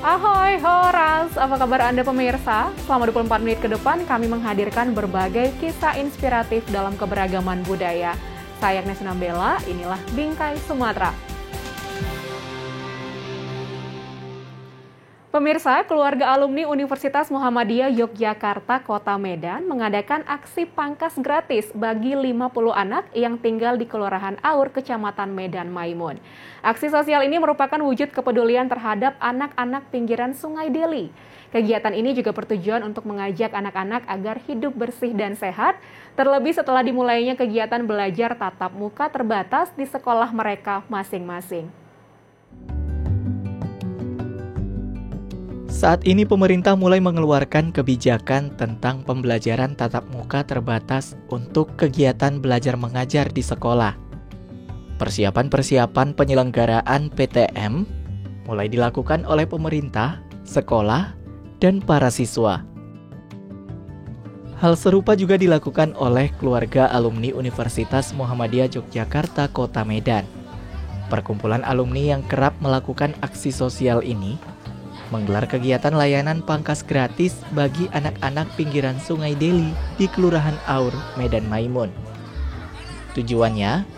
Ahoy, horas! Apa kabar Anda pemirsa? Selama 24 menit ke depan kami menghadirkan berbagai kisah inspiratif dalam keberagaman budaya. Saya Agnes Nambela, inilah Bingkai Sumatera. Pemirsa, keluarga alumni Universitas Muhammadiyah Yogyakarta Kota Medan mengadakan aksi pangkas gratis bagi 50 anak yang tinggal di Kelurahan Aur, Kecamatan Medan Maimun. Aksi sosial ini merupakan wujud kepedulian terhadap anak-anak pinggiran Sungai Deli. Kegiatan ini juga bertujuan untuk mengajak anak-anak agar hidup bersih dan sehat, terlebih setelah dimulainya kegiatan belajar tatap muka terbatas di sekolah mereka masing-masing. Saat ini pemerintah mulai mengeluarkan kebijakan tentang pembelajaran tatap muka terbatas untuk kegiatan belajar mengajar di sekolah. Persiapan penyelenggaraan PTM mulai dilakukan oleh pemerintah, sekolah, dan para siswa. Hal serupa juga dilakukan oleh keluarga alumni Universitas Muhammadiyah Yogyakarta Kota Medan. Perkumpulan alumni yang kerap melakukan aksi sosial ini menggelar kegiatan layanan pangkas gratis bagi anak-anak pinggiran Sungai Deli di Kelurahan Aur, Medan Maimun. Tujuannya,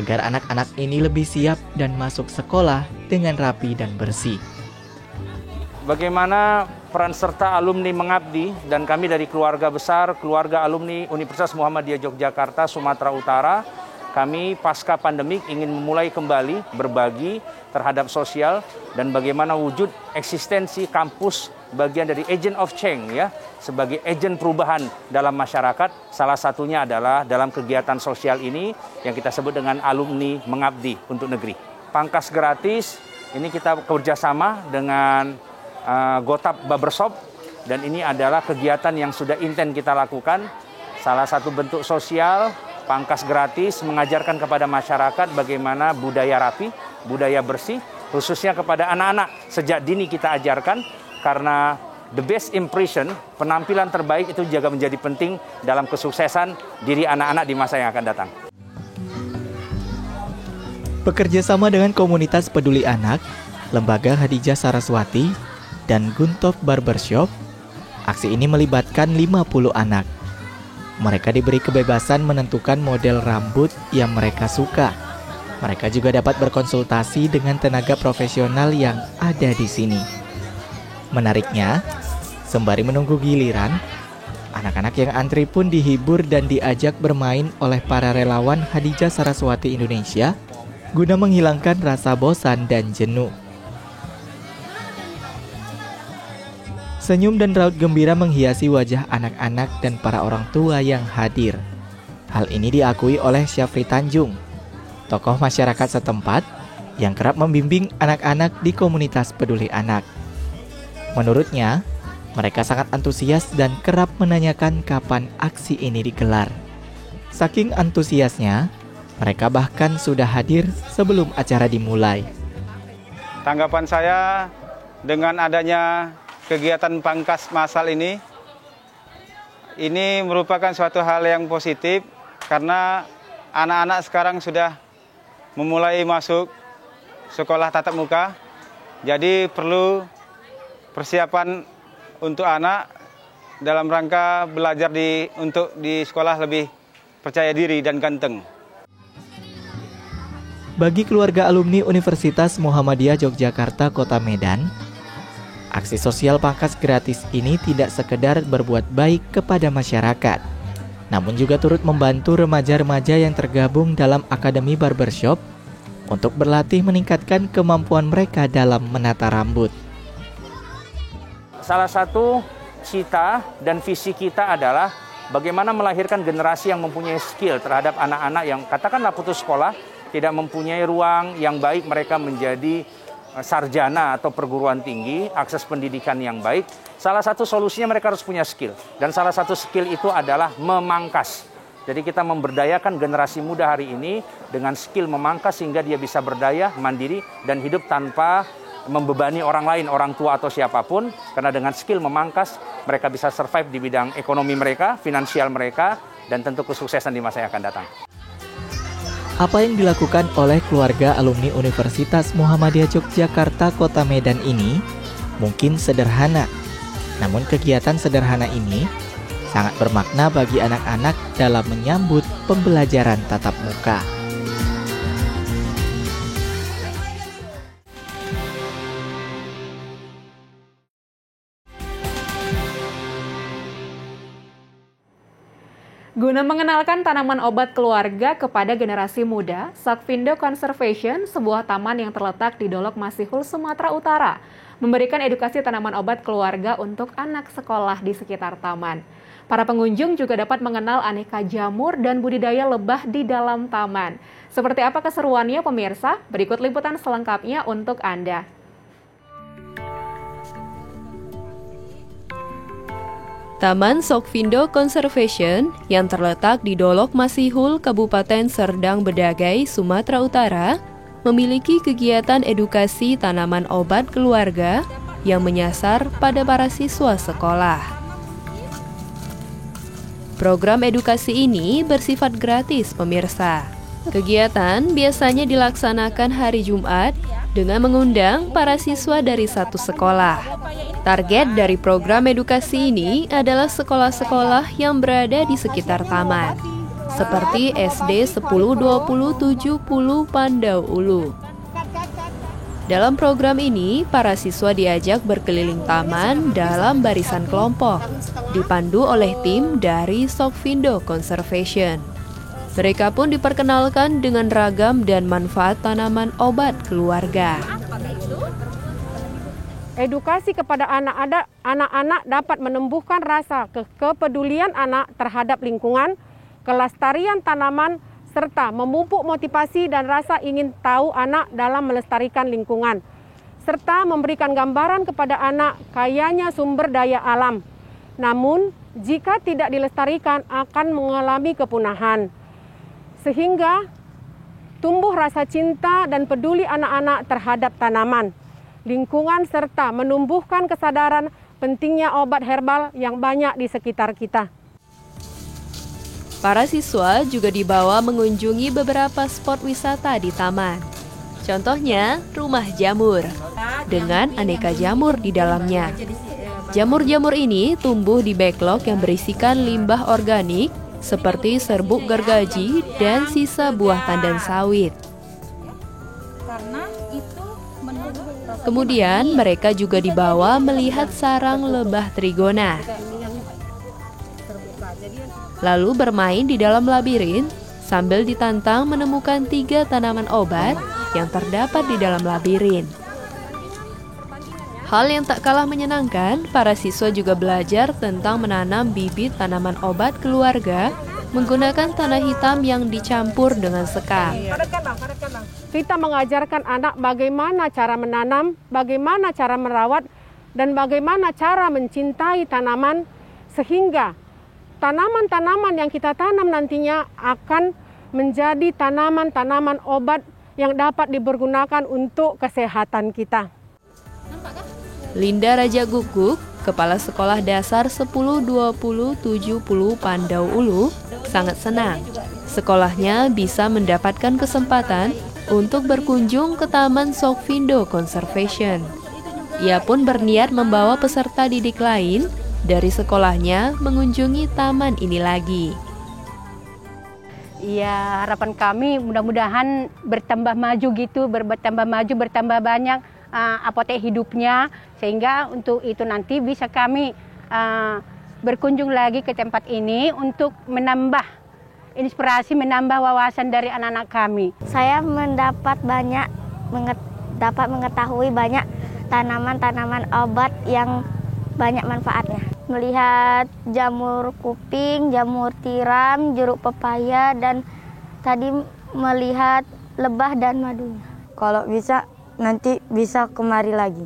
agar anak-anak ini lebih siap dan masuk sekolah dengan rapi dan bersih. Bagaimana peran serta alumni mengabdi dan kami dari keluarga besar, keluarga alumni Universitas Muhammadiyah Yogyakarta, Sumatera Utara, kami pasca pandemik ingin memulai kembali berbagi terhadap sosial dan bagaimana wujud eksistensi kampus bagian dari agent of change ya, sebagai agent perubahan dalam masyarakat. Salah satunya adalah dalam kegiatan sosial ini yang kita sebut dengan alumni mengabdi untuk negeri. Pangkas gratis ini kita kerjasama dengan Gotap Barbershop dan ini adalah kegiatan yang sudah intens kita lakukan. Salah satu bentuk sosial pangkas gratis mengajarkan kepada masyarakat bagaimana budaya rapi, budaya bersih, khususnya kepada anak-anak sejak dini kita ajarkan karena the best impression, penampilan terbaik itu juga menjadi penting dalam kesuksesan diri anak-anak di masa yang akan datang. Bekerja sama dengan komunitas peduli anak, Lembaga Hadijah Saraswati, dan Guntop Barbershop, aksi ini melibatkan 50 anak. Mereka diberi kebebasan menentukan model rambut yang mereka suka. Mereka juga dapat berkonsultasi dengan tenaga profesional yang ada di sini. Menariknya, sembari menunggu giliran, anak-anak yang antri pun dihibur dan diajak bermain oleh para relawan Hadijah Saraswati Indonesia guna menghilangkan rasa bosan dan jenuh. Senyum dan raut gembira menghiasi wajah anak-anak dan para orang tua yang hadir. Hal ini diakui oleh Syafri Tanjung, tokoh masyarakat setempat yang kerap membimbing anak-anak di komunitas peduli anak. Menurutnya, mereka sangat antusias dan kerap menanyakan kapan aksi ini digelar. Saking antusiasnya, mereka bahkan sudah hadir sebelum acara dimulai. Tanggapan saya dengan adanya kegiatan pangkas massal ini merupakan suatu hal yang positif karena anak-anak sekarang sudah memulai masuk sekolah tatap muka. Jadi perlu persiapan untuk anak dalam rangka belajar untuk di sekolah lebih percaya diri dan ganteng. Bagi keluarga alumni Universitas Muhammadiyah Yogyakarta Kota Medan, aksi sosial pangkas gratis ini tidak sekedar berbuat baik kepada masyarakat, namun juga turut membantu remaja-remaja yang tergabung dalam Akademi Barbershop untuk berlatih meningkatkan kemampuan mereka dalam menata rambut. Salah satu cita dan visi kita adalah bagaimana melahirkan generasi yang mempunyai skill terhadap anak-anak yang katakanlah putus sekolah, tidak mempunyai ruang yang baik mereka menjadi sarjana atau perguruan tinggi, akses pendidikan yang baik. Salah satu solusinya mereka harus punya skill. Dan salah satu skill itu adalah memangkas. Jadi kita memberdayakan generasi muda hari ini dengan skill memangkas sehingga dia bisa berdaya, mandiri, dan hidup tanpa membebani orang lain, orang tua atau siapapun. Karena dengan skill memangkas, mereka bisa survive di bidang ekonomi mereka, finansial mereka, dan tentu kesuksesan di masa yang akan datang. Apa yang dilakukan oleh keluarga alumni Universitas Muhammadiyah Yogyakarta Kota Medan ini Mungkin sederhana, namun kegiatan sederhana ini sangat bermakna bagi anak-anak dalam menyambut pembelajaran tatap muka. Guna mengenalkan tanaman obat keluarga kepada generasi muda, Sokvindo Conservation, sebuah taman yang terletak di Dolok Masihul, Sumatera Utara, memberikan edukasi tanaman obat keluarga untuk anak sekolah di sekitar taman. Para pengunjung juga dapat mengenal aneka jamur dan budidaya lebah di dalam taman. Seperti apa keseruannya pemirsa? Berikut liputan selengkapnya untuk Anda. Taman Sokvindo Conservation yang terletak di Dolok Masihul, Kabupaten Serdang Bedagai, Sumatera Utara, memiliki kegiatan edukasi tanaman obat keluarga yang menyasar pada para siswa sekolah. Program edukasi ini bersifat gratis, pemirsa. Kegiatan biasanya dilaksanakan hari Jumat dengan mengundang para siswa dari satu sekolah. Target dari program edukasi ini adalah sekolah-sekolah yang berada di sekitar taman, seperti SD 10-20-70 Pandau Ulu. Dalam program ini, para siswa diajak berkeliling taman dalam barisan kelompok, dipandu oleh tim dari Sokvindo Conservation. Mereka pun diperkenalkan dengan ragam dan manfaat tanaman obat keluarga. Edukasi kepada anak-anak dapat menumbuhkan rasa kepedulian anak terhadap lingkungan, kelestarian tanaman, serta memupuk motivasi dan rasa ingin tahu anak dalam melestarikan lingkungan, serta memberikan gambaran kepada anak kayanya sumber daya alam. Namun, jika tidak dilestarikan akan mengalami kepunahan. Sehingga tumbuh rasa cinta dan peduli anak-anak terhadap tanaman, lingkungan, serta menumbuhkan kesadaran pentingnya obat herbal yang banyak di sekitar kita. Para siswa juga dibawa mengunjungi beberapa spot wisata di taman. Contohnya, rumah jamur, dengan aneka jamur di dalamnya. Jamur-jamur ini tumbuh di backlog yang berisikan limbah organik, seperti serbuk gergaji dan sisa buah tandan sawit. Kemudian mereka juga dibawa melihat sarang lebah trigona. Lalu bermain di dalam labirin sambil ditantang menemukan 3 tanaman obat yang terdapat di dalam labirin. Hal yang tak kalah menyenangkan, para siswa juga belajar tentang menanam bibit tanaman obat keluarga menggunakan tanah hitam yang dicampur dengan sekam. Kita mengajarkan anak bagaimana cara menanam, bagaimana cara merawat, dan bagaimana cara mencintai tanaman, sehingga tanaman-tanaman yang kita tanam nantinya akan menjadi tanaman-tanaman obat yang dapat dipergunakan untuk kesehatan kita. Linda Raja Guguk, Kepala Sekolah Dasar 10-20-70 Pandau Ulu, sangat senang. Sekolahnya bisa mendapatkan kesempatan untuk berkunjung ke Taman Sokvindo Conservation. Ia pun berniat membawa peserta didik lain dari sekolahnya mengunjungi taman ini lagi. Ya, harapan kami mudah-mudahan bertambah maju gitu, bertambah banyak apotek hidupnya, sehingga untuk itu nanti bisa kami berkunjung lagi ke tempat ini untuk menambah inspirasi, menambah wawasan dari anak-anak kami. Saya dapat mengetahui banyak tanaman-tanaman obat yang banyak manfaatnya. Melihat jamur kuping, jamur tiram, jeruk pepaya, dan tadi melihat lebah dan madunya. Kalau bisa, nanti bisa kemari lagi.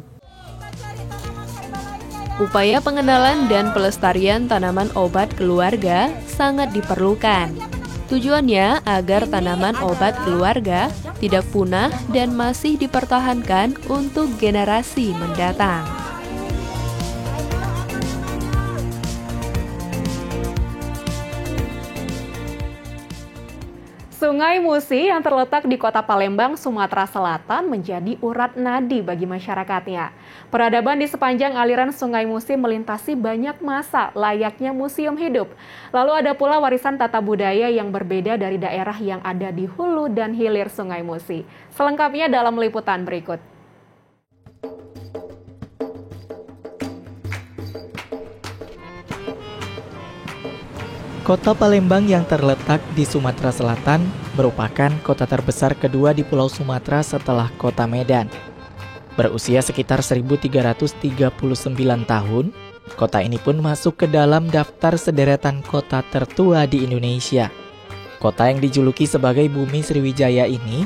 Upaya pengenalan dan pelestarian tanaman obat keluarga sangat diperlukan. Tujuannya agar tanaman obat keluarga tidak punah dan masih dipertahankan untuk generasi mendatang. Sungai Musi yang terletak di Kota Palembang, Sumatera Selatan menjadi urat nadi bagi masyarakatnya. Peradaban di sepanjang aliran Sungai Musi melintasi banyak masa layaknya museum hidup. Lalu ada pula warisan tata budaya yang berbeda dari daerah yang ada di hulu dan hilir Sungai Musi. Selengkapnya dalam liputan berikut. Kota Palembang yang terletak di Sumatera Selatan merupakan kota terbesar kedua di Pulau Sumatera setelah Kota Medan. Berusia sekitar 1339 tahun, kota ini pun masuk ke dalam daftar sederetan kota tertua di Indonesia. Kota yang dijuluki sebagai Bumi Sriwijaya ini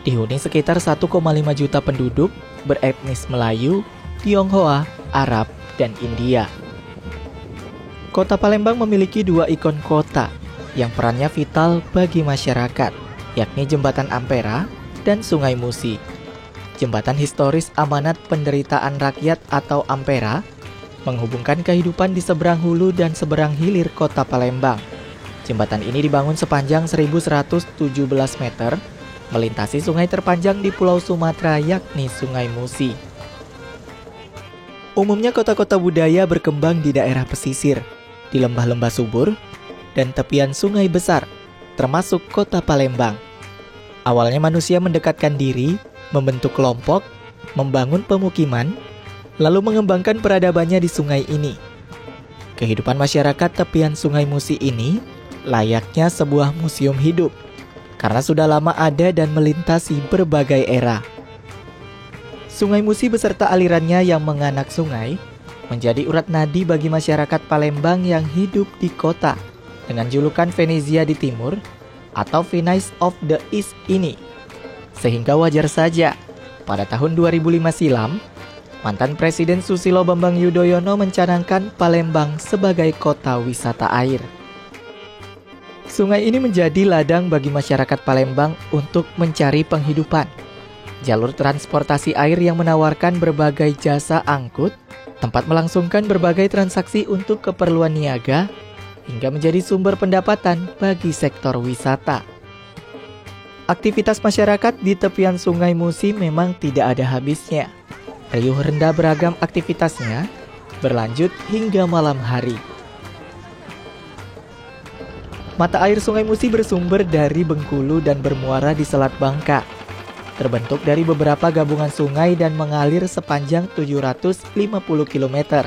dihuni sekitar 1,5 juta penduduk beretnis Melayu, Tionghoa, Arab, dan India. Kota Palembang memiliki dua ikon kota yang perannya vital bagi masyarakat, yakni Jembatan Ampera dan Sungai Musi. Jembatan historis amanat penderitaan rakyat atau Ampera menghubungkan kehidupan di seberang hulu dan seberang hilir Kota Palembang. Jembatan ini dibangun sepanjang 1117 meter, melintasi sungai terpanjang di Pulau Sumatera yakni Sungai Musi. Umumnya kota-kota budaya berkembang di daerah pesisir, di lembah-lembah subur, dan tepian sungai besar, termasuk Kota Palembang. Awalnya manusia mendekatkan diri, membentuk kelompok, membangun pemukiman, lalu mengembangkan peradabannya di sungai ini. Kehidupan masyarakat tepian Sungai Musi ini layaknya sebuah museum hidup, karena sudah lama ada dan melintasi berbagai era. Sungai Musi beserta alirannya yang menganak sungai menjadi urat nadi bagi masyarakat Palembang yang hidup di kota dengan julukan Venezia di timur atau Venice of the East ini. Sehingga wajar saja pada tahun 2005 silam, mantan Presiden Susilo Bambang Yudhoyono mencanangkan Palembang sebagai kota wisata air. Sungai ini menjadi ladang bagi masyarakat Palembang untuk mencari penghidupan. Jalur transportasi air yang menawarkan berbagai jasa angkut, tempat melangsungkan berbagai transaksi untuk keperluan niaga, hingga menjadi sumber pendapatan bagi sektor wisata. Aktivitas masyarakat di tepian Sungai Musi memang tidak ada habisnya. Riuh rendah beragam aktivitasnya, berlanjut hingga malam hari. Mata air Sungai Musi bersumber dari Bengkulu dan bermuara di Selat Bangka. Terbentuk dari beberapa gabungan sungai dan mengalir sepanjang 750 km,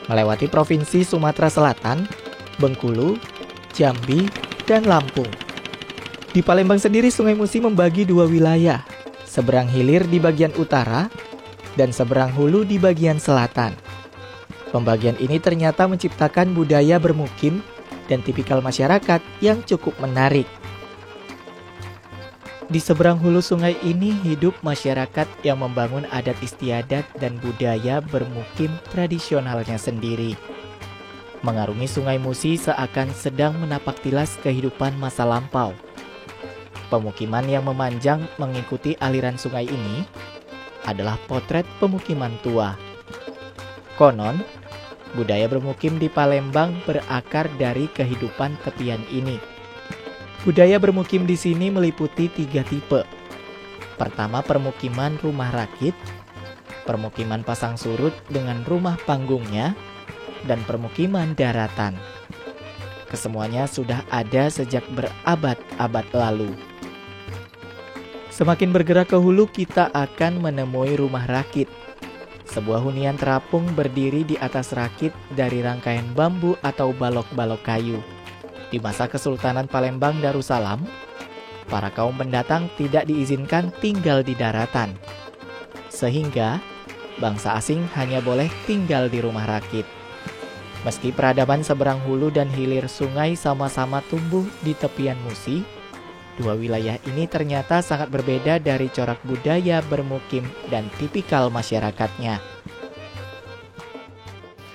melewati Provinsi Sumatera Selatan, Bengkulu, Jambi, dan Lampung. Di Palembang sendiri Sungai Musi membagi dua wilayah, seberang hilir di bagian utara dan seberang hulu di bagian selatan. Pembagian ini ternyata menciptakan budaya bermukim dan tipikal masyarakat yang cukup menarik. Di seberang hulu sungai ini hidup masyarakat yang membangun adat istiadat dan budaya bermukim tradisionalnya sendiri. Mengarungi Sungai Musi seakan sedang menapak tilas kehidupan masa lampau. Pemukiman yang memanjang mengikuti aliran sungai ini adalah potret pemukiman tua. Konon, budaya bermukim di Palembang berakar dari kehidupan tepian ini. Budaya bermukim di sini meliputi 3 tipe. Pertama, permukiman rumah rakit, permukiman pasang surut dengan rumah panggungnya, dan permukiman daratan. Kesemuanya sudah ada sejak berabad-abad lalu. Semakin bergerak ke hulu, kita akan menemui rumah rakit. Sebuah hunian terapung berdiri di atas rakit dari rangkaian bambu atau balok-balok kayu. Di masa Kesultanan Palembang Darussalam, para kaum pendatang tidak diizinkan tinggal di daratan. Sehingga, bangsa asing hanya boleh tinggal di rumah rakit. Meski peradaban seberang hulu dan hilir sungai sama-sama tumbuh di tepian Musi, dua wilayah ini ternyata sangat berbeda dari corak budaya bermukim dan tipikal masyarakatnya.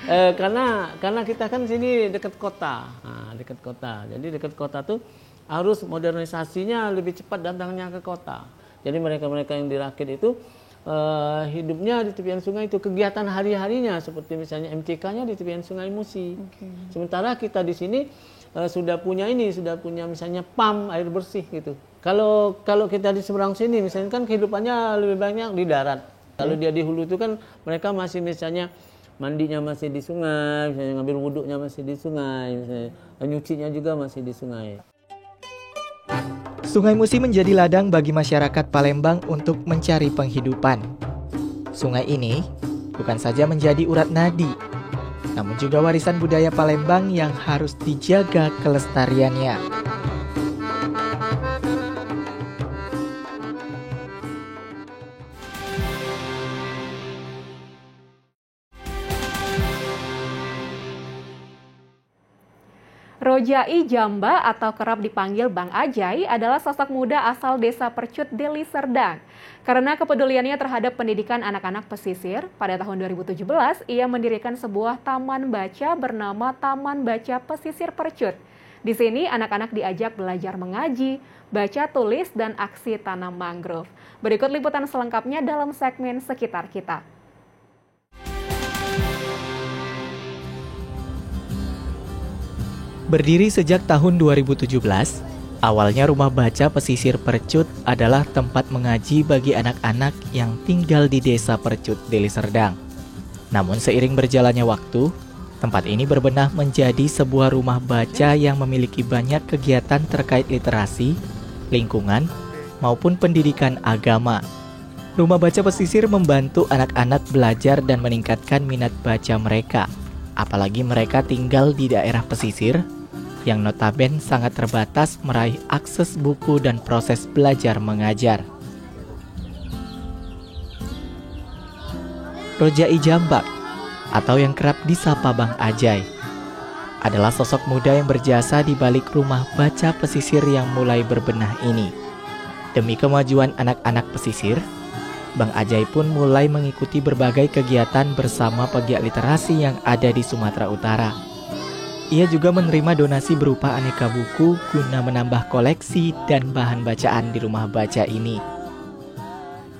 Karena kita kan sini dekat kota, dekat kota. Jadi dekat kota tuh harus modernisasinya lebih cepat datangnya ke kota. Jadi mereka-mereka yang di rakit itu hidupnya di tepian sungai itu, kegiatan hari-harinya seperti misalnya MCK-nya di tepian Sungai Musi. Sementara kita di sini sudah punya misalnya pam air bersih gitu. Kalau kita di seberang sini misalnya kan kehidupannya lebih banyak di darat. Kalau dia di hulu itu kan mereka masih misalnya mandinya masih di sungai, misalnya ngambil wuduknya masih di sungai, misalnya nyucinya juga masih di sungai. Sungai Musi menjadi ladang bagi masyarakat Palembang untuk mencari penghidupan. Sungai ini bukan saja menjadi urat nadi, namun juga warisan budaya Palembang yang harus dijaga kelestariannya. Rojai Jamba atau kerap dipanggil Bang Ajai adalah sosok muda asal desa Percut, Deli Serdang. Karena kepeduliannya terhadap pendidikan anak-anak pesisir, pada tahun 2017 ia mendirikan sebuah taman baca bernama Taman Baca Pesisir Percut. Di sini anak-anak diajak belajar mengaji, baca tulis, dan aksi tanam mangrove. Berikut liputan selengkapnya dalam segmen Sekitar Kita. Berdiri sejak tahun 2017, awalnya Rumah Baca Pesisir Percut adalah tempat mengaji bagi anak-anak yang tinggal di desa Percut, Deli Serdang. Namun seiring berjalannya waktu, tempat ini berbenah menjadi sebuah rumah baca yang memiliki banyak kegiatan terkait literasi, lingkungan, maupun pendidikan agama. Rumah Baca Pesisir membantu anak-anak belajar dan meningkatkan minat baca mereka. Apalagi mereka tinggal di daerah pesisir yang notabene sangat terbatas meraih akses buku dan proses belajar mengajar. Rojai Jamba atau yang kerap disapa Bang Ajai adalah sosok muda yang berjasa di balik Rumah Baca Pesisir yang mulai berbenah ini. Demi kemajuan anak-anak pesisir, Bang Ajai pun mulai mengikuti berbagai kegiatan bersama pegiat literasi yang ada di Sumatera Utara. Ia juga menerima donasi berupa aneka buku guna menambah koleksi dan bahan bacaan di rumah baca ini.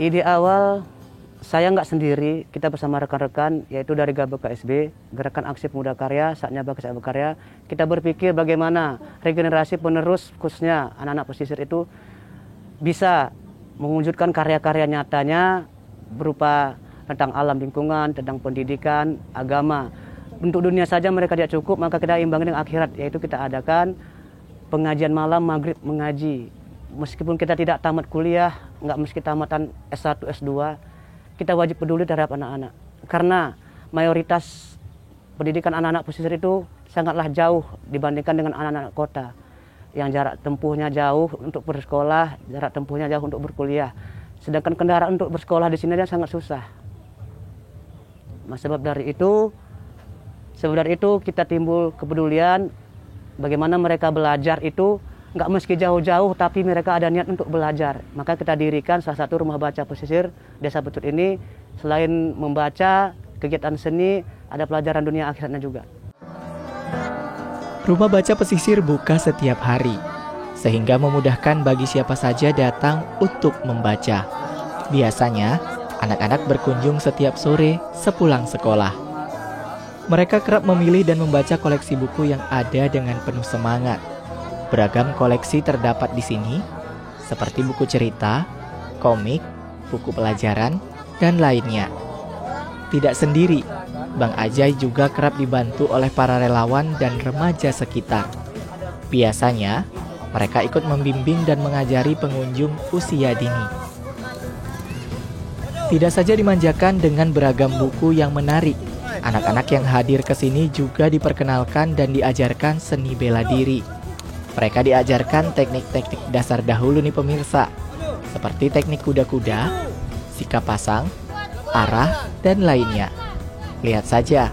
Ide awal saya nggak sendiri, kita bersama rekan-rekan, yaitu dari GABKSB, Gerakan Aksi Pemuda Karya, saatnya Bakas Berkarya. Kita berpikir bagaimana regenerasi penerus, khususnya anak-anak pesisir itu bisa mewujudkan karya-karya nyatanya berupa tentang alam lingkungan, tentang pendidikan, agama. Untuk dunia saja mereka tidak cukup, maka kita imbangi dengan akhirat, yaitu kita adakan pengajian malam maghrib mengaji. Meskipun kita tidak tamat kuliah, nggak mesti tamatan S1, S2, kita wajib peduli terhadap anak-anak. Karena mayoritas pendidikan anak-anak pesisir itu sangatlah jauh dibandingkan dengan anak-anak kota. Yang jarak tempuhnya jauh untuk bersekolah, jarak tempuhnya jauh untuk berkuliah. Sedangkan kendaraan untuk bersekolah di sini sangat susah. Nah, sebab dari itu kita timbul kepedulian bagaimana mereka belajar itu nggak meski jauh-jauh, tapi mereka ada niat untuk belajar. Maka kita dirikan salah satu rumah baca pesisir Desa Percut ini. Selain membaca, kegiatan seni, ada pelajaran dunia akhiratnya juga. Rumah Baca Pesisir buka setiap hari, sehingga memudahkan bagi siapa saja datang untuk membaca. Biasanya, anak-anak berkunjung setiap sore sepulang sekolah. Mereka kerap memilih dan membaca koleksi buku yang ada dengan penuh semangat. Beragam koleksi terdapat di sini, seperti buku cerita, komik, buku pelajaran, dan lainnya. Tidak sendiri, Bang Ajai juga kerap dibantu oleh para relawan dan remaja sekitar. Biasanya, mereka ikut membimbing dan mengajari pengunjung usia dini. Tidak saja dimanjakan dengan beragam buku yang menarik, anak-anak yang hadir ke sini juga diperkenalkan dan diajarkan seni bela diri. Mereka diajarkan teknik-teknik dasar dahulu nih pemirsa, seperti teknik kuda-kuda, sikap pasang, arah, dan lainnya. Lihat saja,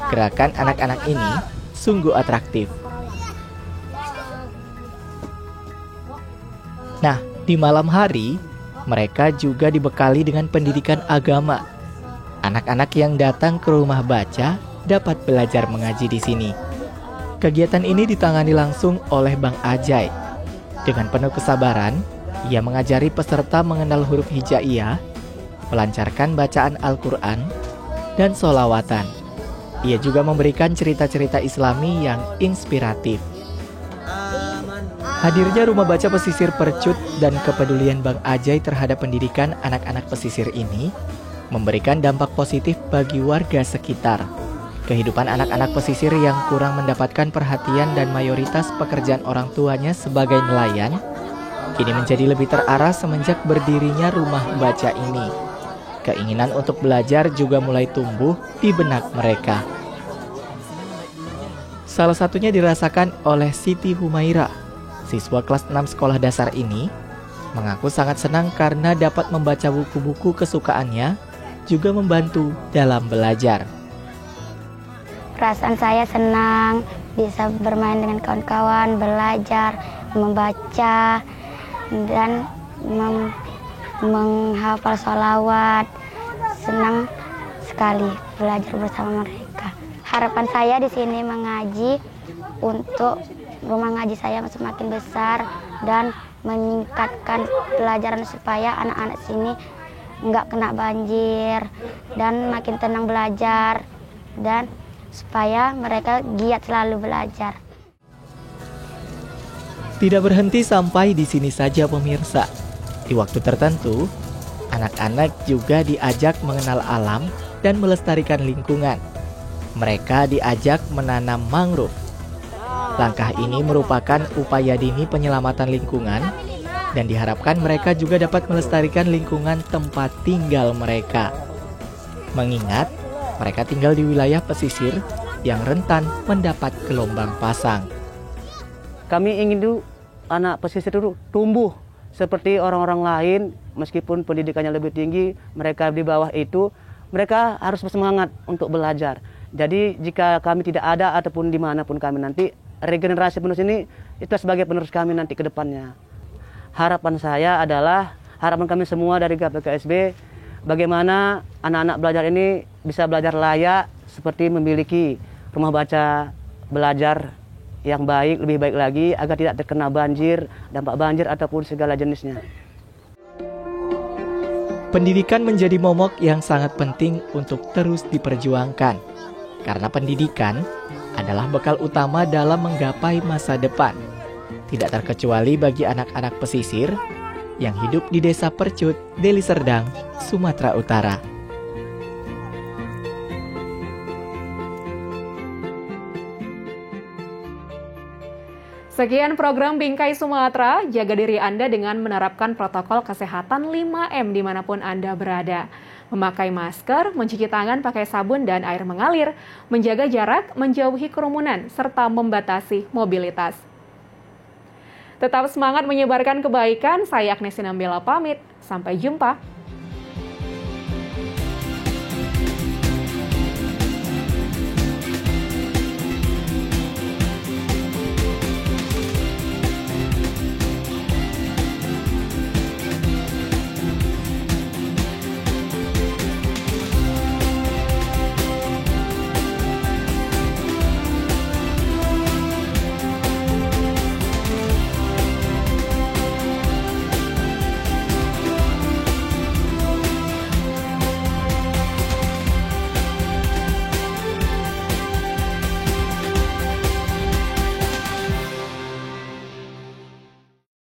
gerakan anak-anak ini sungguh atraktif. Nah, di malam hari, mereka juga dibekali dengan pendidikan agama. Anak-anak yang datang ke rumah baca dapat belajar mengaji di sini. Kegiatan ini ditangani langsung oleh Bang Ajai. Dengan penuh kesabaran, ia mengajari peserta mengenal huruf hijaiyah, melancarkan bacaan Al-Quran, dan sholawatan. Ia juga memberikan cerita-cerita Islami yang inspiratif. Hadirnya Rumah Baca Pesisir Percut dan kepedulian Bang Ajai terhadap pendidikan anak-anak pesisir ini memberikan dampak positif bagi warga sekitar. Kehidupan anak-anak pesisir yang kurang mendapatkan perhatian dan mayoritas pekerjaan orang tuanya sebagai nelayan, kini menjadi lebih terarah semenjak berdirinya rumah baca ini. Keinginan untuk belajar juga mulai tumbuh di benak mereka. Salah satunya dirasakan oleh Siti Humaira, siswa kelas 6 sekolah dasar ini, mengaku sangat senang karena dapat membaca buku-buku kesukaannya, juga membantu dalam belajar. Perasaan saya senang bisa bermain dengan kawan-kawan, belajar, membaca, dan menghafal sholawat. Senang sekali belajar bersama mereka. Harapan saya di sini mengaji untuk rumah ngaji saya semakin besar dan meningkatkan pelajaran supaya anak-anak sini nggak kena banjir dan makin tenang belajar dan supaya mereka giat selalu belajar. Tidak berhenti sampai di sini saja pemirsa. Di waktu tertentu, anak-anak juga diajak mengenal alam dan melestarikan lingkungan. Mereka diajak menanam mangrove. Langkah ini merupakan upaya dini penyelamatan lingkungan dan diharapkan mereka juga dapat melestarikan lingkungan tempat tinggal mereka. Mengingat mereka tinggal di wilayah pesisir yang rentan mendapat gelombang pasang. Kami ingin tuh anak pesisir itu tumbuh seperti orang-orang lain, meskipun pendidikannya lebih tinggi, mereka di bawah itu, mereka harus bersemangat untuk belajar. Jadi jika kami tidak ada ataupun dimanapun kami nanti, regenerasi penerus ini itu sebagai penerus kami nanti ke depannya. Harapan saya adalah, harapan kami semua dari GPKSB, bagaimana anak-anak belajar ini bisa belajar layak seperti memiliki rumah baca belajar yang baik, lebih baik lagi agar tidak terkena banjir, dampak banjir ataupun segala jenisnya. Pendidikan menjadi momok yang sangat penting untuk terus diperjuangkan. Karena pendidikan adalah bekal utama dalam menggapai masa depan. Tidak terkecuali bagi anak-anak pesisir yang hidup di Desa Percut, Deli Serdang, Sumatera Utara. Sekian program Bingkai Sumatera, jaga diri Anda dengan menerapkan protokol kesehatan 5M dimanapun Anda berada. Memakai masker, mencuci tangan pakai sabun dan air mengalir, menjaga jarak, menjauhi kerumunan, serta membatasi mobilitas. Tetap semangat menyebarkan kebaikan, saya Agnes Sinambela pamit, sampai jumpa.